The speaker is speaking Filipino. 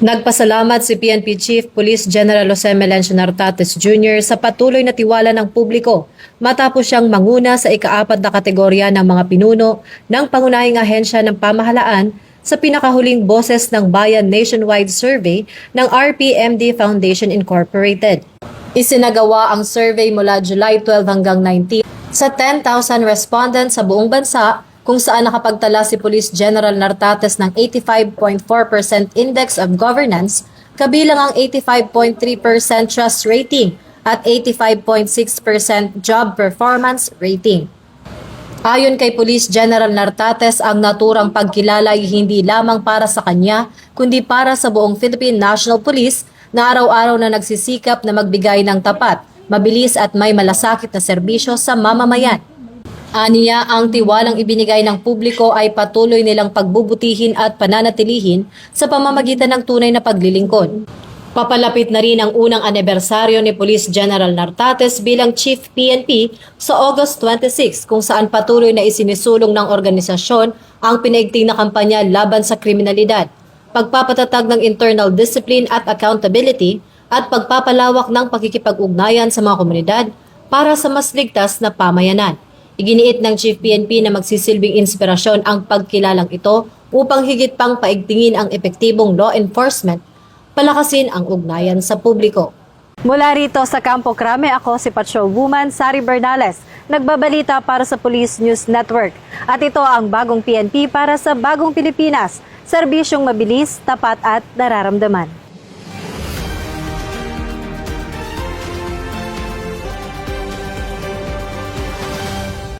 Nagpasalamat si PNP Chief Police General Jose Melencio Nartates Jr. sa patuloy na tiwala ng publiko matapos siyang manguna sa ika-4 na kategorya ng mga pinuno ng pangunahing ahensya ng pamahalaan sa pinakahuling Boses ng Bayan Nationwide Survey ng RPMD Foundation Incorporated. Isinagawa ang survey mula July 12 hanggang 19 sa 10,000 respondents sa buong bansa, kung saan nakapagtala si Police General Nartates ng 85.4% Index of Governance, kabilang ang 85.3% Trust Rating at 85.6% Job Performance Rating. Ayon kay Police General Nartates, ang naturang pagkilala ay hindi lamang para sa kanya, kundi para sa buong Philippine National Police na araw-araw na nagsisikap na magbigay ng tapat, mabilis at may malasakit na serbisyo sa mamamayan. Aniya, ang tiwalang ibinigay ng publiko ay patuloy nilang pagbubutihin at pananatilihin sa pamamagitan ng tunay na paglilingkod. Papalapit na rin ang unang anibersaryo ni Police General Nartates bilang Chief PNP sa August 26, kung saan patuloy na isinisulong ng organisasyon ang pinaigting na kampanya laban sa kriminalidad, pagpapatatag ng internal discipline at accountability, at pagpapalawak ng pakikipag-ugnayan sa mga komunidad para sa mas ligtas na pamayanan. Iginiit ng Chief PNP na magsisilbing inspirasyon ang pagkilalang ito upang higit pang paigtingin ang epektibong law enforcement, palakasin ang ugnayan sa publiko. Mula rito sa Campo Crame, ako si Patrol Woman Sari Bernales, nagbabalita para sa Police News Network. At ito ang bagong PNP para sa bagong Pilipinas, serbisyong mabilis, tapat at nararamdaman.